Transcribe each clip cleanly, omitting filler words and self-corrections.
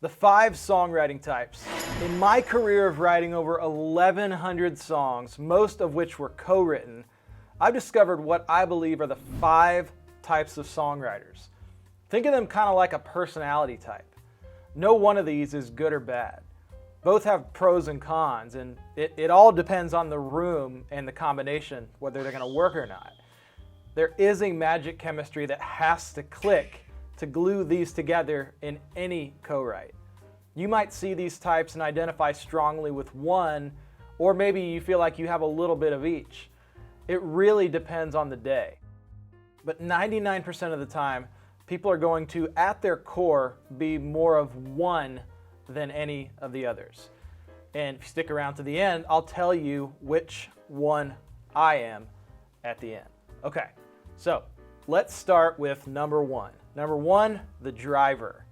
The 5 songwriting types. In my career of writing over 1,100 songs, most of which were co-written, I've discovered what I believe are the 5 types of songwriters. Think of them kind of like a personality type. No one of these is good or bad. Both have pros and cons, and it all depends on the room and the combination, whether they're going to work or not. There is a magic chemistry that has to click to glue these together in any co-write. You might see these types and identify strongly with one, or maybe you feel like you have a little bit of each. It really depends on the day. But 99% of the time, people are going to, at their core, be more of one than any of the others. And if you stick around to the end, I'll tell you which one I am at the end. Okay, so let's start with number 1. Number 1, the driver.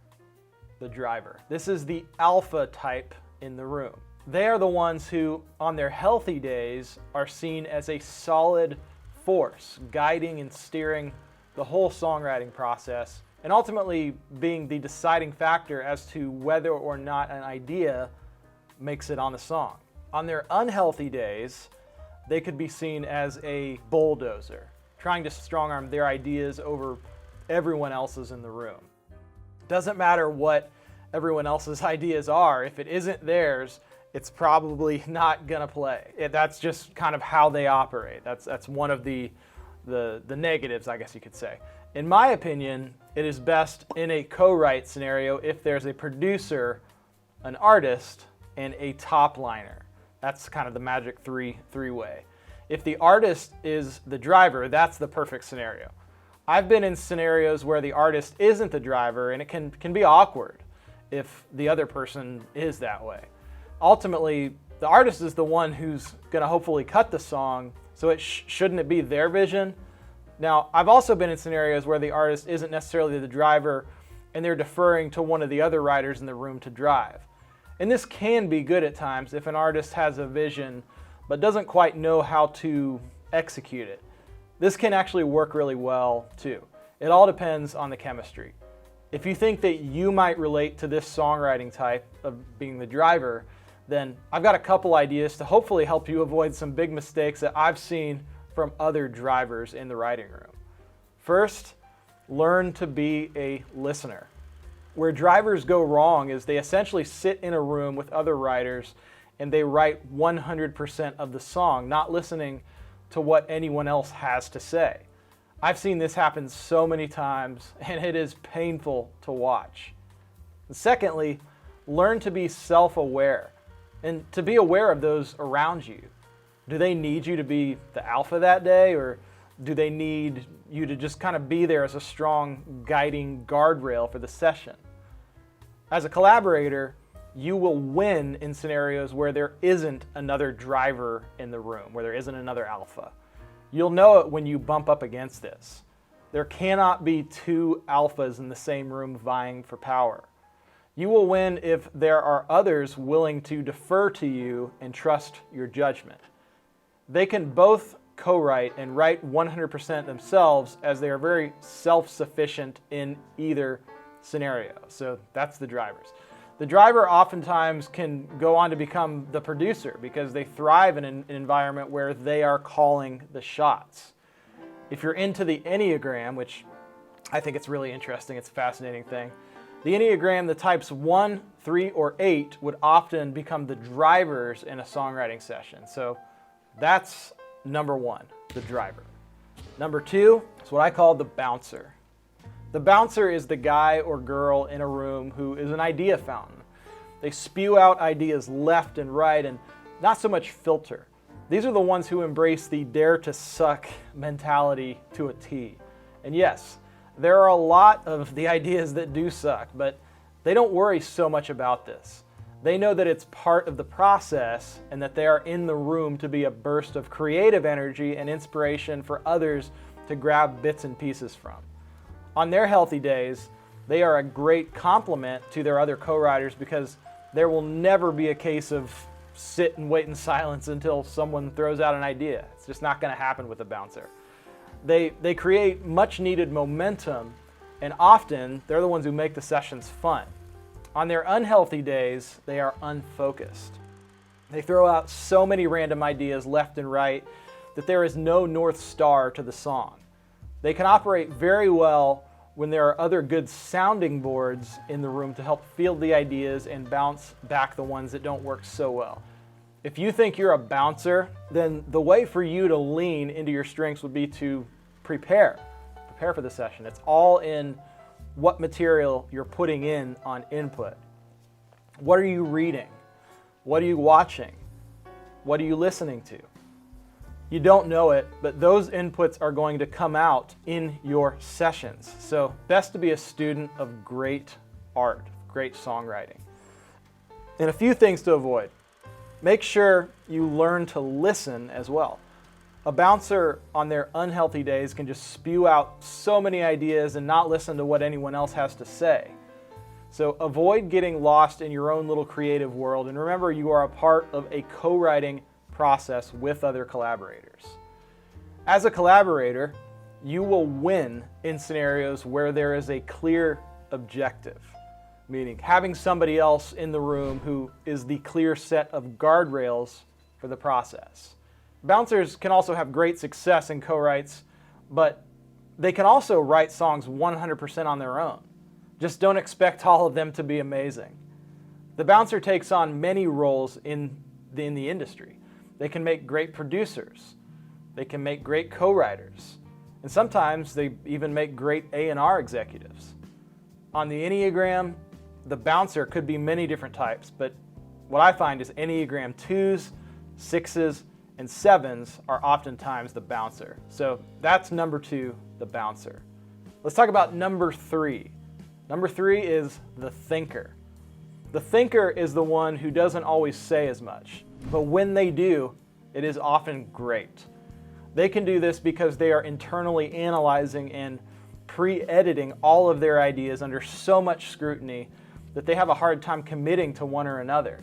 The driver. This is the alpha type in the room. They are the ones who, on their healthy days, are seen as a solid force, guiding and steering the whole songwriting process, and ultimately being the deciding factor as to whether or not an idea makes it on the song. On their unhealthy days, they could be seen as a bulldozer, trying to strong-arm their ideas over everyone else's in the room. Doesn't matter what everyone else's ideas are, if it isn't theirs, it's probably not gonna play. That's just kind of how they operate. That's one of the negatives, I guess you could say. In my opinion, it is best in a co-write scenario if there's a producer, an artist, and a top liner. That's kind of the magic three-way. If the artist is the driver, that's the perfect scenario. I've been in scenarios where the artist isn't the driver, and it can be awkward if the other person is that way. Ultimately, the artist is the one who's going to hopefully cut the song, so shouldn't it be their vision? Now, I've also been in scenarios where the artist isn't necessarily the driver, and they're deferring to one of the other writers in the room to drive. And this can be good at times if an artist has a vision but doesn't quite know how to execute it. This can actually work really well too. It all depends on the chemistry. If you think that you might relate to this songwriting type of being the driver, then I've got a couple ideas to hopefully help you avoid some big mistakes that I've seen from other drivers in the writing room. First, learn to be a listener. Where drivers go wrong is they essentially sit in a room with other writers and they write 100% of the song, not listening to what anyone else has to say. I've seen this happen so many times, and it is painful to watch. And secondly, learn to be self-aware and to be aware of those around you. Do they need you to be the alpha that day, or do they need you to just kind of be there as a strong guiding guardrail for the session? As a collaborator, you will win in scenarios where there isn't another driver in the room, where there isn't another alpha. You'll know it when you bump up against this. There cannot be 2 alphas in the same room vying for power. You will win if there are others willing to defer to you and trust your judgment. They can both co-write and write 100% themselves, as they are very self-sufficient in either scenario. So that's the drivers. The driver oftentimes can go on to become the producer because they thrive in an environment where they are calling the shots. If you're into the Enneagram, which I think it's really interesting, it's a fascinating thing, the Enneagram, the types 1, 3, or 8 would often become the drivers in a songwriting session. So that's number 1, the driver. Number 2 is what I call the bouncer. The bouncer is the guy or girl in a room who is an idea fountain. They spew out ideas left and right and not so much filter. These are the ones who embrace the dare to suck mentality to a T. And yes, there are a lot of the ideas that do suck, but they don't worry so much about this. They know that it's part of the process and that they are in the room to be a burst of creative energy and inspiration for others to grab bits and pieces from. On their healthy days, they are a great complement to their other co-writers because there will never be a case of sit and wait in silence until someone throws out an idea. It's just not going to happen with a bouncer. They create much needed momentum, and often they're the ones who make the sessions fun. On their unhealthy days, they are unfocused. They throw out so many random ideas left and right that there is no North Star to the song. They can operate very well when there are other good sounding boards in the room to help field the ideas and bounce back the ones that don't work so well. If you think you're a bouncer, then the way for you to lean into your strengths would be to prepare for the session. It's all in what material you're putting in on input. What are you reading? What are you watching? What are you listening to? You don't know it, but those inputs are going to come out in your sessions. So best to be a student of great art, great songwriting. And a few things to avoid. Make sure you learn to listen as well. A bouncer on their unhealthy days can just spew out so many ideas and not listen to what anyone else has to say. So avoid getting lost in your own little creative world, and remember you are a part of a co-writing process with other collaborators. As a collaborator, you will win in scenarios where there is a clear objective, meaning having somebody else in the room who is the clear set of guardrails for the process. Bouncers can also have great success in co-writes, but they can also write songs 100% on their own. Just don't expect all of them to be amazing. The bouncer takes on many roles in the industry. They can make great producers. They can make great co-writers. And sometimes they even make great A&R executives. On the Enneagram, the bouncer could be many different types, but what I find is Enneagram 2s, 6s, and 7s are oftentimes the bouncer. So that's number 2, the bouncer. Let's talk about number 3. Number 3 is the thinker. The thinker is the one who doesn't always say as much, but when they do, it is often great. They can do this because they are internally analyzing and pre-editing all of their ideas under so much scrutiny that they have a hard time committing to one or another.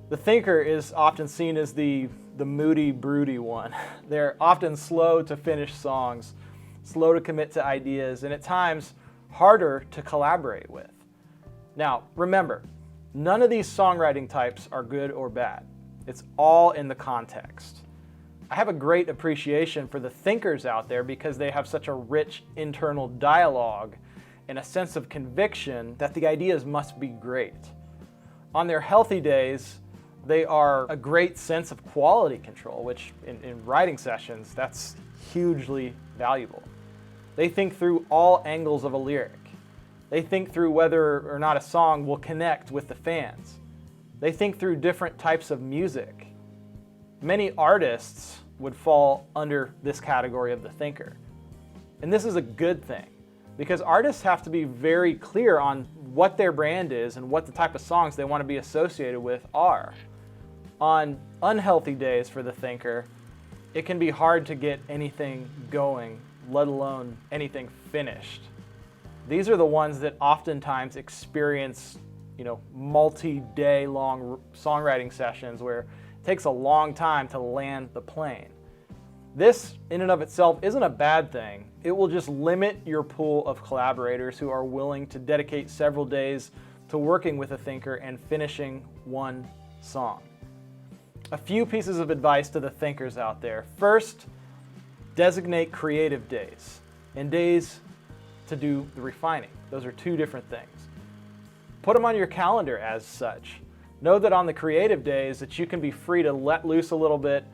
The thinker is often seen as the moody, broody one. They're often slow to finish songs, slow to commit to ideas, and at times harder to collaborate with. Now, remember, none of these songwriting types are good or bad. It's all in the context. I have a great appreciation for the thinkers out there because they have such a rich internal dialogue and a sense of conviction that the ideas must be great. On their healthy days, they are a great sense of quality control, which in writing sessions, that's hugely valuable. They think through all angles of a lyric. They think through whether or not a song will connect with the fans. They think through different types of music. Many artists would fall under this category of the thinker. And this is a good thing because artists have to be very clear on what their brand is and what the type of songs they want to be associated with are. On unhealthy days for the thinker, it can be hard to get anything going, let alone anything finished. These are the ones that oftentimes experience, multi-day long songwriting sessions where it takes a long time to land the plane. This, in and of itself, isn't a bad thing. It will just limit your pool of collaborators who are willing to dedicate several days to working with a thinker and finishing one song. A few pieces of advice to the thinkers out there. First, designate creative days and days to do the refining. Those are two different things. Put them on your calendar as such. Know that on the creative days that you can be free to let loose a little bit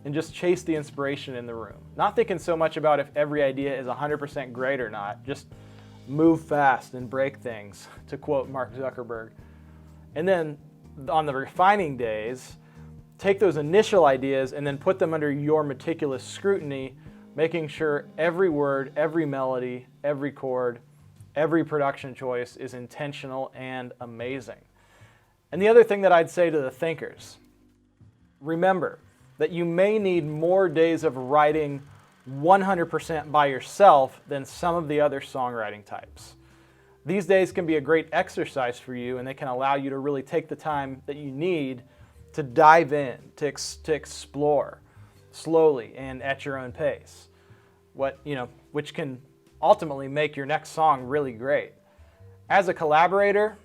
and just chase the inspiration in the room. Not thinking so much about if every idea is 100% great or not. Just move fast and break things, to quote Mark Zuckerberg. And then on the refining days, take those initial ideas and then put them under your meticulous scrutiny, making sure every word, every melody, every chord, every production choice is intentional and amazing. And the other thing that I'd say to the thinkers, remember that you may need more days of writing 100% by yourself than some of the other songwriting types. These days can be a great exercise for you, and they can allow you to really take the time that you need to dive in, to explore slowly and at your own pace. Which can ultimately make your next song really great. As a collaborator,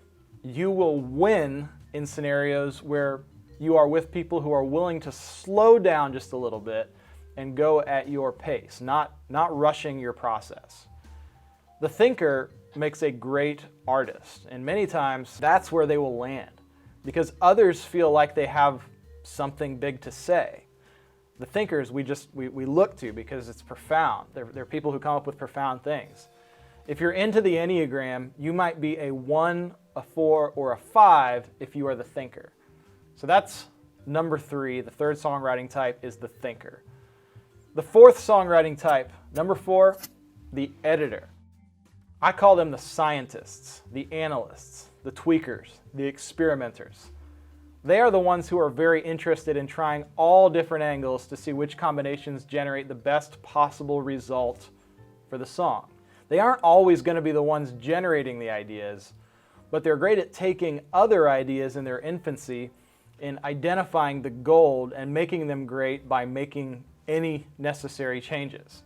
you will win in scenarios where you are with people who are willing to slow down just a little bit and go at your pace, not rushing your process. The thinker makes a great artist, and many times that's where they will land because others feel like they have something big to say. The thinkers we look to because it's profound. They're people who come up with profound things. If you're into the Enneagram, you might be a 1, a 4, or a 5 if you are the thinker. So that's number 3. The third songwriting type is the thinker. The fourth songwriting type, number 4, the editor. I call them the scientists, the analysts, the tweakers, the experimenters. They are the ones who are very interested in trying all different angles to see which combinations generate the best possible result for the song. They aren't always going to be the ones generating the ideas, but they're great at taking other ideas in their infancy and identifying the gold and making them great by making any necessary changes.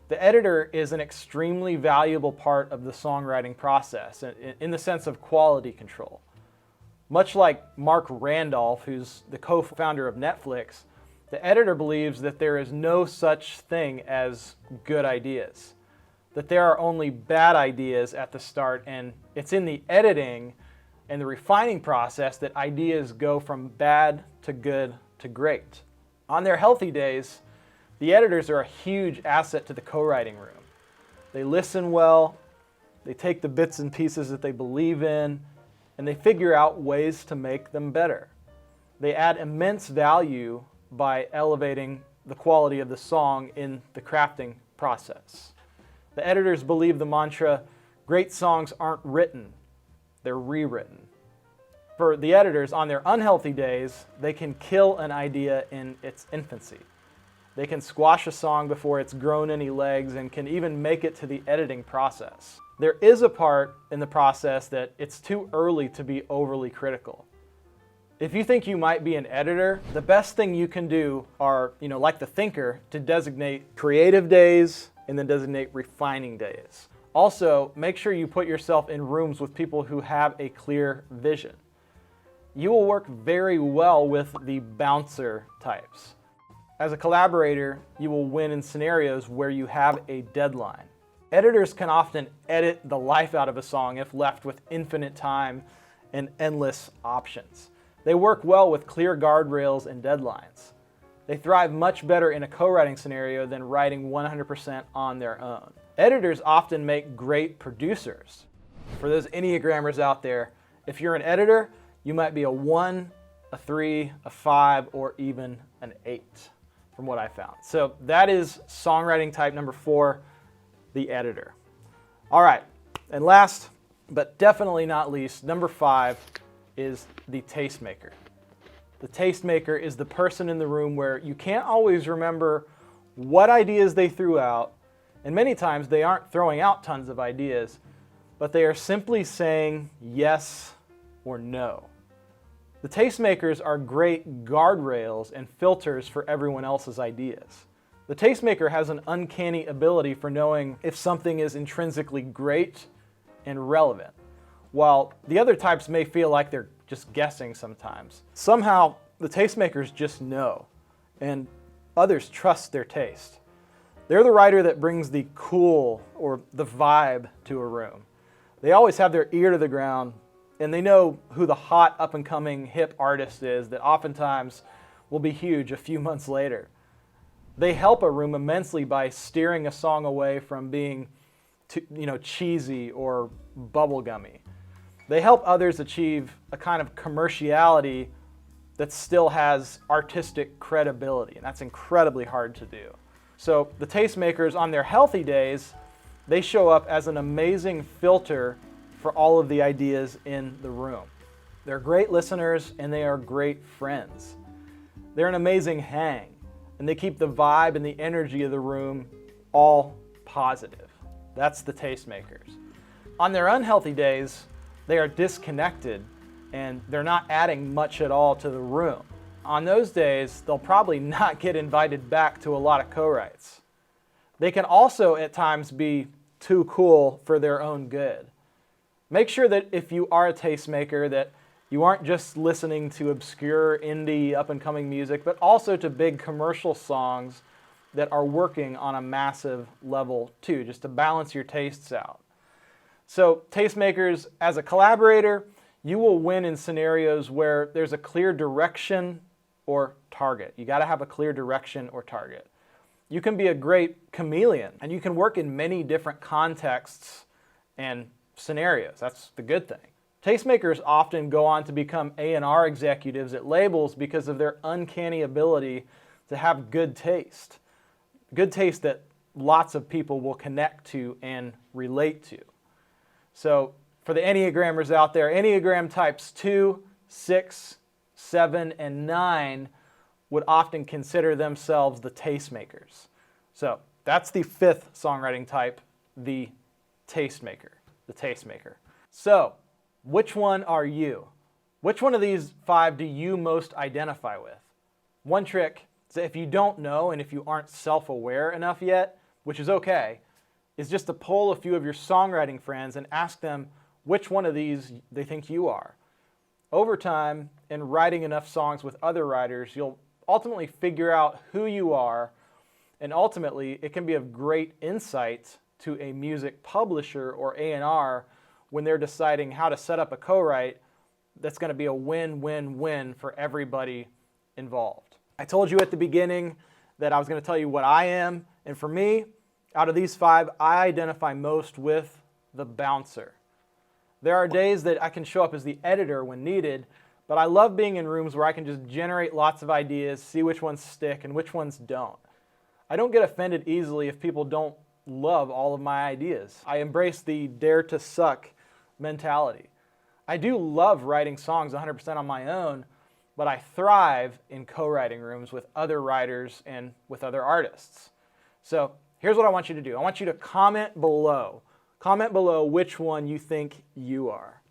The editor is an extremely valuable part of the songwriting process in the sense of quality control. Much like Mark Randolph, who's the co-founder of Netflix, the editor believes that there is no such thing as good ideas, that there are only bad ideas at the start, and it's in the editing and the refining process that ideas go from bad to good to great. On their healthy days, the editors are a huge asset to the co-writing room. They listen well, they take the bits and pieces that they believe in, and they figure out ways to make them better. They add immense value by elevating the quality of the song in the crafting process. The editors believe the mantra, great songs aren't written, they're rewritten. For the editors, on their unhealthy days, they can kill an idea in its infancy. They can squash a song before it's grown any legs and can even make it to the editing process. There is a part in the process that it's too early to be overly critical. If you think you might be an editor, the best thing you can do are, like the thinker, to designate creative days and then designate refining days. Also, make sure you put yourself in rooms with people who have a clear vision. You will work very well with the bouncer types. As a collaborator, you will win in scenarios where you have a deadline. Editors can often edit the life out of a song if left with infinite time and endless options. They work well with clear guardrails and deadlines. They thrive much better in a co-writing scenario than writing 100% on their own. Editors often make great producers. For those Enneagrammers out there, if you're an editor, you might be a 1, a 3, a 5, or even an 8, from what I found. So that is songwriting type number 4, the editor. All right, and last, but definitely not least, number 5 is the tastemaker. The tastemaker is the person in the room where you can't always remember what ideas they threw out, and many times they aren't throwing out tons of ideas, but they are simply saying yes or no. The tastemakers are great guardrails and filters for everyone else's ideas. The tastemaker has an uncanny ability for knowing if something is intrinsically great and relevant, while the other types may feel like they're just guessing sometimes. Somehow, the tastemakers just know, and others trust their taste. They're the writer that brings the cool or the vibe to a room. They always have their ear to the ground, and they know who the hot up-and-coming hip artist is that oftentimes will be huge a few months later. They help a room immensely by steering a song away from being cheesy or bubblegummy. They help others achieve a kind of commerciality that still has artistic credibility, and that's incredibly hard to do. So the tastemakers, on their healthy days, they show up as an amazing filter for all of the ideas in the room. They're great listeners and they are great friends. They're an amazing hang, and they keep the vibe and the energy of the room all positive. That's the tastemakers. On their unhealthy days, they are disconnected and they're not adding much at all to the room. On those days, they'll probably not get invited back to a lot of co-writes. They can also at times be too cool for their own good. Make sure that if you are a tastemaker that you aren't just listening to obscure indie up-and-coming music, but also to big commercial songs that are working on a massive level too, just to balance your tastes out. So tastemakers, as a collaborator, you will win in scenarios where there's a clear direction or target. You got to have a clear direction or target. You can be a great chameleon, and you can work in many different contexts and scenarios. That's the good thing. Tastemakers often go on to become A&R executives at labels because of their uncanny ability to have good taste. Good taste that lots of people will connect to and relate to. So for the Enneagrammers out there, Enneagram types 2, 6, 7, and 9 would often consider themselves the tastemakers. So that's the 5th songwriting type, the tastemaker. The tastemaker. So which one are you? Which one of these 5 do you most identify with? One trick is that if you don't know and if you aren't self-aware enough yet, which is okay, is just to poll a few of your songwriting friends and ask them which one of these they think you are. Over time, in writing enough songs with other writers, you'll ultimately figure out who you are, and ultimately it can be of great insight to a music publisher or A&R when they're deciding how to set up a co-write that's going to be a win-win-win for everybody involved. I told you at the beginning that I was going to tell you what I am, and for me, out of these 5, I identify most with the bouncer. There are days that I can show up as the editor when needed, but I love being in rooms where I can just generate lots of ideas, see which ones stick and which ones don't. I don't get offended easily if people don't love all of my ideas. I embrace the dare to suck mentality. I do love writing songs 100% on my own, but I thrive in co-writing rooms with other writers and with other artists. So here's what I want you to do. I want you to comment below. Comment below which one you think you are.